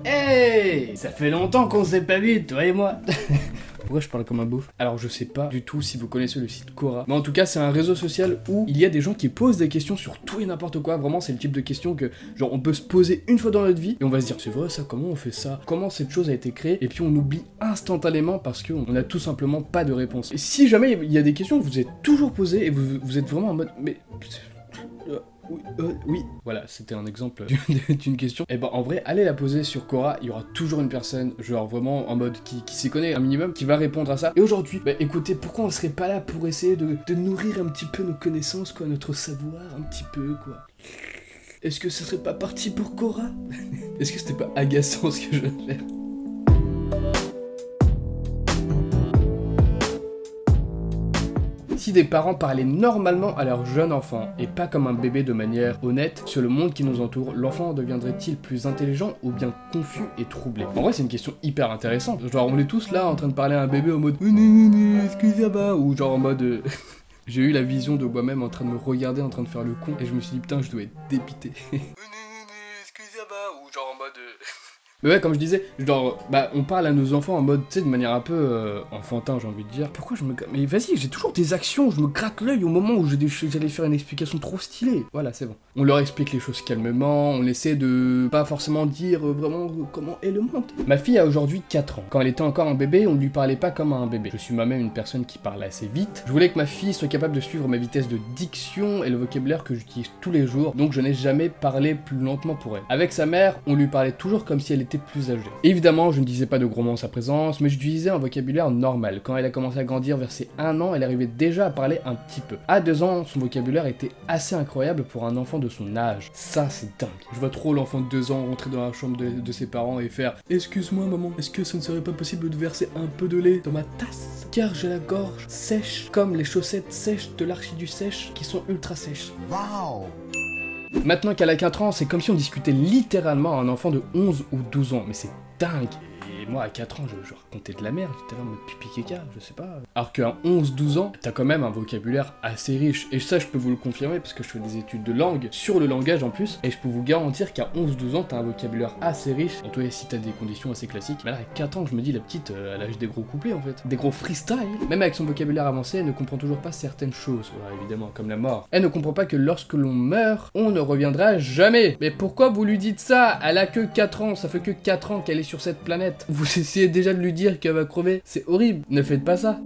Hey, ça fait longtemps qu'on s'est pas vu, toi et moi. Pourquoi je parle comme un beauf? Alors je sais pas du tout si vous connaissez le site Quora, mais en tout cas c'est un réseau social où il y a des gens qui posent des questions sur tout et n'importe quoi. Vraiment c'est le type de questions que genre on peut se poser une fois dans notre vie et on va se dire c'est vrai ça, comment on fait ça, comment cette chose a été créée, et puis on oublie instantanément parce qu'on a tout simplement pas de réponse. Et si jamais il y a des questions que vous êtes toujours posées et vous êtes vraiment en mode mais... oui, voilà, c'était un exemple d'une question. Et ben en vrai, allez la poser sur Quora, il y aura toujours une personne, genre vraiment en mode qui s'y connaît un minimum, qui va répondre à ça. Et aujourd'hui, bah écoutez, pourquoi on serait pas là pour essayer de nourrir un petit peu nos connaissances, quoi, notre savoir, un petit peu, quoi. Est-ce que ce serait pas parti pour Quora? Est-ce que c'était pas agaçant ce que je viens de faire? Si des parents parlaient normalement à leur jeune enfant, et pas comme un bébé de manière honnête, sur le monde qui nous entoure, l'enfant deviendrait-il plus intelligent ou bien confus et troublé? En vrai, c'est une question hyper intéressante. Genre, on est tous là en train de parler à un bébé en mode excusez-moi, ou genre en mode... J'ai eu la vision de moi-même en train de me regarder, en train de faire le con, et je me suis dit putain, je dois être dépité. Excusez-moi, ou genre en mode... Mais ouais, comme je disais, genre, bah, on parle à nos enfants en mode, tu sais, de manière un peu enfantin, j'ai envie de dire. Pourquoi je me... Mais vas-y, j'ai toujours des actions, je me gratte l'œil au moment où j'allais faire une explication trop stylée. Voilà, c'est bon. On leur explique les choses calmement, on essaie de pas forcément dire vraiment comment est le monde. Ma fille a aujourd'hui 4 ans. Quand elle était encore un bébé, on ne lui parlait pas comme à un bébé. Je suis moi-même une personne qui parle assez vite. Je voulais que ma fille soit capable de suivre ma vitesse de diction et le vocabulaire que j'utilise tous les jours, donc je n'ai jamais parlé plus lentement pour elle. Avec sa mère, on lui parlait toujours comme si elle était plus âgée. Évidemment, je ne disais pas de gros mots en sa présence, mais j'utilisais un vocabulaire normal. Quand elle a commencé à grandir vers ses 1 an, elle arrivait déjà à parler un petit peu. À 2 ans, son vocabulaire était assez incroyable pour un enfant de son âge. Ça, c'est dingue. Je vois trop l'enfant de 2 ans rentrer dans la chambre de ses parents et faire « Excuse-moi maman, est-ce que ce ne serait pas possible de verser un peu de lait dans ma tasse? Car j'ai la gorge sèche, comme les chaussettes sèches de l'archiduc sèche qui sont ultra sèches. » Waouh! Maintenant qu'elle a 4 ans, c'est comme si on discutait littéralement à un enfant de 11 ou 12 ans, mais c'est dingue. Et moi à 4 ans, je racontais de la merde, j'étais là en mode pipi caca, je sais pas. Alors qu'à 11-12 ans, t'as quand même un vocabulaire assez riche. Et ça, je peux vous le confirmer parce que je fais des études de langue, sur le langage en plus, et je peux vous garantir qu'à 11-12 ans, t'as un vocabulaire assez riche, surtout si t'as des conditions assez classiques. Mais là, à 4 ans, je me dis, la petite, elle a juste des gros couplets en fait. Des gros freestyle. Même avec son vocabulaire avancé, elle ne comprend toujours pas certaines choses, voilà, évidemment, comme la mort. Elle ne comprend pas que lorsque l'on meurt, on ne reviendra jamais. Mais pourquoi vous lui dites ça? Elle a que 4 ans, ça fait que 4 ans qu'elle est sur cette planète. Vous essayez déjà de lui dire qu'elle va crever, c'est horrible, ne faites pas ça.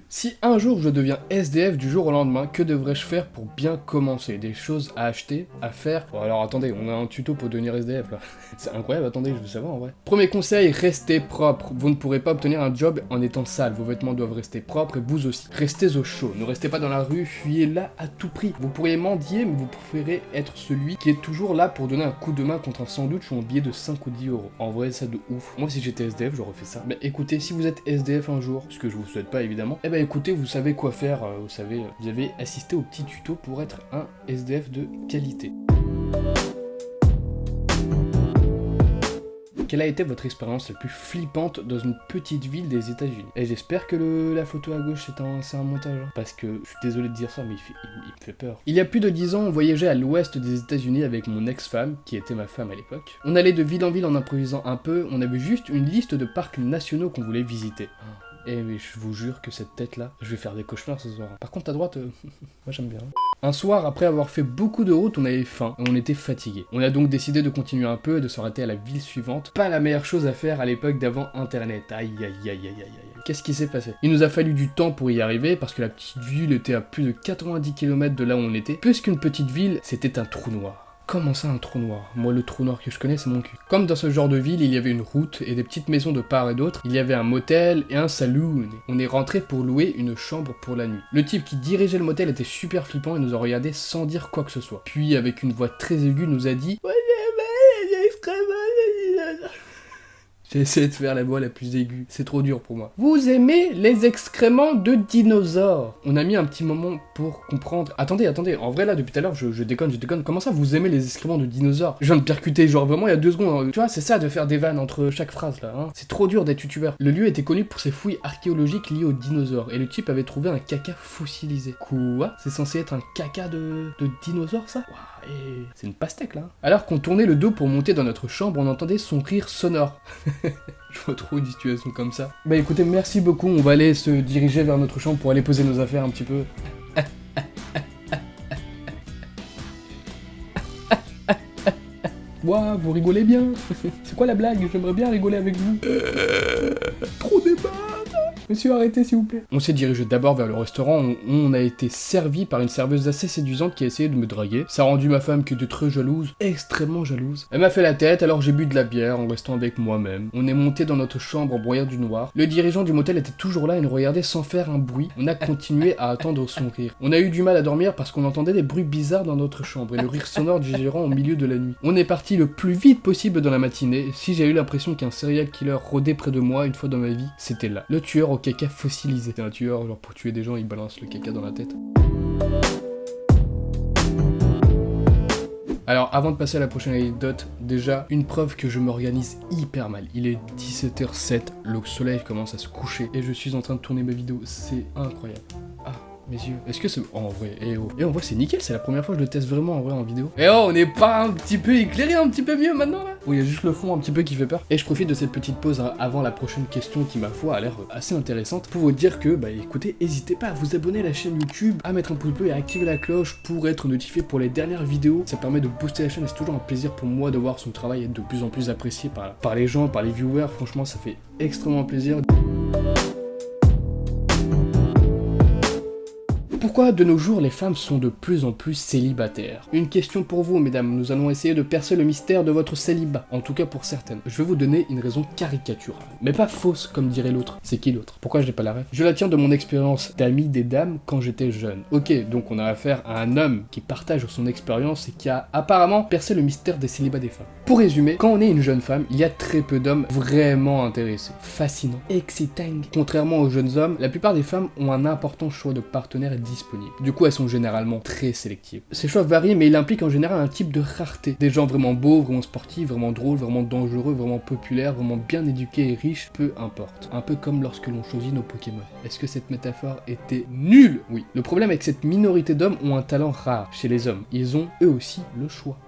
Si un jour je deviens SDF du jour au lendemain, que devrais-je faire pour bien commencer? Des choses à acheter, à faire? Bon alors attendez, on a un tuto pour devenir SDF là. C'est incroyable, attendez, je veux savoir en vrai. Premier conseil, restez propre. Vous ne pourrez pas obtenir un job en étant sale. Vos vêtements doivent rester propres et vous aussi. Restez au chaud, ne restez pas dans la rue, fuyez là à tout prix. Vous pourriez mendier, mais vous préférez être celui qui est toujours là pour donner un coup de main contre un sandwich ou un billet de 5 ou 10 euros. En vrai, ça de ouf. Moi si j'étais SDF, j'aurais fait ça. Mais écoutez, si vous êtes SDF un jour, ce que je vous souhaite pas évidemment, eh ben écoutez, vous savez quoi faire, vous avez assisté au petit tuto pour être un SDF de qualité. Quelle a été votre expérience la plus flippante dans une petite ville des États-Unis? Et j'espère que la photo à gauche c'est un montage, hein, parce que je suis désolé de dire ça, mais il me fait peur. Il y a plus de 10 ans, on voyageait à l'ouest des États-Unis avec mon ex-femme, qui était ma femme à l'époque. On allait de ville en ville en improvisant un peu, on avait juste une liste de parcs nationaux qu'on voulait visiter. Eh mais je vous jure que cette tête là, je vais faire des cauchemars ce soir. Par contre à droite, moi j'aime bien. Un soir, après avoir fait beaucoup de route, on avait faim et on était fatigué. On a donc décidé de continuer un peu et de s'arrêter à la ville suivante. Pas la meilleure chose à faire à l'époque d'avant internet. Aïe aïe aïe aïe aïe aïe. Qu'est-ce qui s'est passé? Il nous a fallu du temps pour y arriver parce que la petite ville était à plus de 90 km de là où on était. Puisqu'une petite ville, c'était un trou noir. Comment ça un trou noir? Moi le trou noir que je connais c'est mon cul. Comme dans ce genre de ville il y avait une route et des petites maisons de part et d'autre, il y avait un motel et un saloon. On est rentré pour louer une chambre pour la nuit. Le type qui dirigeait le motel était super flippant et nous a regardé sans dire quoi que ce soit. Puis avec une voix très aiguë nous a dit j'ai essayé de faire la voix la plus aiguë, c'est trop dur pour moi. Vous aimez les excréments de dinosaures? On a mis un petit moment pour comprendre. Attendez, en vrai là depuis tout à l'heure je déconne. Comment ça vous aimez les excréments de dinosaures? Je viens de percuter genre vraiment il y a 2 secondes. Tu vois, c'est ça de faire des vannes entre chaque phrase là, hein. C'est trop dur d'être youtubeur. Le lieu était connu pour ses fouilles archéologiques liées aux dinosaures et le type avait trouvé un caca fossilisé. Quoi? C'est censé être un caca de dinosaure ça? Waouh. Et c'est une pastèque là. Alors qu'on tournait le dos pour monter dans notre chambre, on entendait son rire sonore. Je vois trop une situation comme ça. Bah écoutez, merci beaucoup, on va aller se diriger vers notre chambre pour aller poser nos affaires un petit peu. Ouah, vous rigolez bien. C'est quoi la blague? J'aimerais bien rigoler avec vous. Trop débat. Monsieur, arrêtez s'il vous plaît. On s'est dirigé d'abord vers le restaurant où on a été servi par une serveuse assez séduisante qui a essayé de me draguer. Ça a rendu ma femme qui était très jalouse, extrêmement jalouse. Elle m'a fait la tête, alors j'ai bu de la bière en restant avec moi-même. On est monté dans notre chambre en broyant du noir. Le dirigeant du motel était toujours là et nous regardait sans faire un bruit. On a continué à attendre son rire. On a eu du mal à dormir parce qu'on entendait des bruits bizarres dans notre chambre et le rire sonore du gérant au milieu de la nuit. On est parti le plus vite possible dans la matinée. Si j'ai eu l'impression qu'un serial killer rôdait près de moi une fois dans ma vie, c'était là. Le tueur au caca fossilisé. C'est un tueur, genre pour tuer des gens, il balance le caca dans la tête. Alors, avant de passer à la prochaine anecdote, déjà, une preuve que je m'organise hyper mal. Il est 17h07, le soleil commence à se coucher et je suis en train de tourner ma vidéo. C'est incroyable. Ah, mes yeux. Est-ce que c'est... Oh, en vrai, en vrai, c'est nickel, c'est la première fois que je le teste vraiment en vrai en vidéo. On n'est pas un petit peu éclairé un petit peu mieux maintenant, là? Bon, il y a juste le fond un petit peu qui fait peur. Et je profite de cette petite pause avant la prochaine question qui, ma foi, a l'air assez intéressante pour vous dire que, bah écoutez, n'hésitez pas à vous abonner à la chaîne YouTube, à mettre un pouce bleu et à activer la cloche pour être notifié pour les dernières vidéos. Ça permet de booster la chaîne et c'est toujours un plaisir pour moi de voir son travail être de plus en plus apprécié par les gens, par les viewers. Franchement, ça fait extrêmement plaisir. Pourquoi de nos jours les femmes sont de plus en plus célibataires? Une question pour vous mesdames, nous allons essayer de percer le mystère de votre célibat, en tout cas pour certaines. Je vais vous donner une raison caricaturale, mais pas fausse comme dirait l'autre. C'est qui l'autre? Pourquoi j'ai pas la ref? Je la tiens de mon expérience d'ami des dames quand j'étais jeune. Ok, donc on a affaire à un homme qui partage son expérience et qui a apparemment percé le mystère des célibats des femmes. Pour résumer, quand on est une jeune femme, il y a très peu d'hommes vraiment intéressés, fascinants, exciting. Contrairement aux jeunes hommes, la plupart des femmes ont un important choix de partenaires disponibles. Du coup, elles sont généralement très sélectives. Ces choix varient, mais il implique en général un type de rareté. Des gens vraiment beaux, vraiment sportifs, vraiment drôles, vraiment dangereux, vraiment populaires, vraiment bien éduqués et riches, peu importe. Un peu comme lorsque l'on choisit nos Pokémon. Est-ce que cette métaphore était nulle? Oui. Le problème avec cette minorité d'hommes ont un talent rare chez les hommes. Ils ont eux aussi le choix.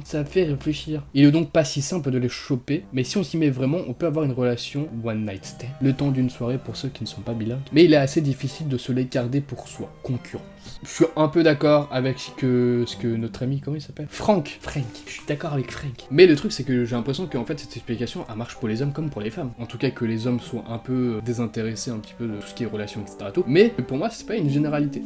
Ça fait réfléchir. Il est donc pas si simple de les choper, mais si on s'y met vraiment, on peut avoir une relation one night stand. Le temps d'une soirée pour ceux qui ne sont pas bilingues. Mais il est assez difficile de se les garder pour soi. Concurrence. Je suis un peu d'accord avec ce que notre ami, comment il s'appelle? Frank. Je suis d'accord avec Frank. Mais le truc c'est que j'ai l'impression qu'en fait cette explication elle marche pour les hommes comme pour les femmes. En tout cas que les hommes soient un peu désintéressés un petit peu de tout ce qui est relations, etc. Mais pour moi c'est pas une généralité.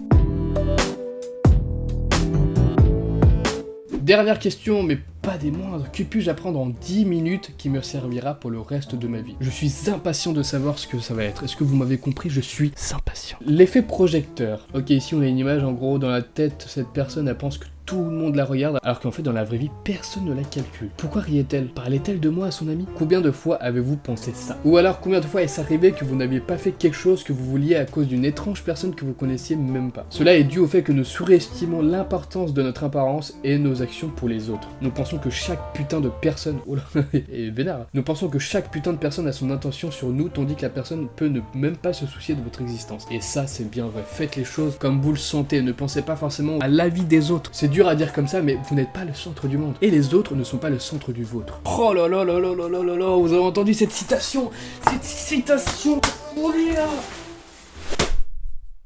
Dernière question, mais pas des moindres. Que puis-je apprendre en 10 minutes qui me servira pour le reste de ma vie? Je suis impatient de savoir ce que ça va être. Est-ce que vous m'avez compris? Je suis impatient. L'effet projecteur. Ok, ici on a une image, en gros, dans la tête, cette personne, elle pense que tout le monde la regarde, alors qu'en fait, dans la vraie vie, personne ne la calcule. Pourquoi riait-elle? Parlait-elle de moi à son ami? Combien de fois avez-vous pensé ça? Ou alors, combien de fois est-ce arrivé que vous n'aviez pas fait quelque chose que vous vouliez à cause d'une étrange personne que vous connaissiez même pas? Cela est dû au fait que nous surestimons l'importance de notre apparence et nos actions pour les autres. Nous pensons que chaque putain de personne... Oh là, et vénère. Nous pensons que chaque putain de personne a son intention sur nous, tandis que la personne peut ne même pas se soucier de votre existence. Et ça, c'est bien vrai. Faites les choses comme vous le sentez. Ne pensez pas forcément à l'avis des autres. C'est dur à dire comme ça, mais vous n'êtes pas le centre du monde. Et les autres ne sont pas le centre du vôtre. Oh là là là là là là là là, vous avez entendu cette citation? Cette citation, oh là.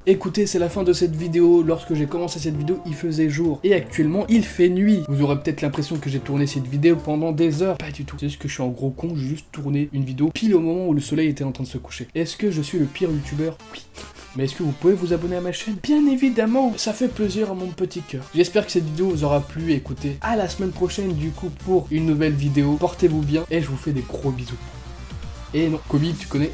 Écoutez, c'est la fin de cette vidéo. Lorsque j'ai commencé cette vidéo, il faisait jour. Et actuellement, il fait nuit. Vous aurez peut-être l'impression que j'ai tourné cette vidéo pendant des heures. Pas du tout. C'est juste que je suis en gros con, j'ai juste tourné une vidéo pile au moment où le soleil était en train de se coucher. Est-ce que je suis le pire youtubeur? Oui. Mais est-ce que vous pouvez vous abonner à ma chaîne? Bien évidemment, ça fait plaisir à mon petit cœur. J'espère que cette vidéo vous aura plu. Écoutez, à la semaine prochaine du coup pour une nouvelle vidéo. Portez-vous bien et je vous fais des gros bisous. Et non, Kobe, tu connais.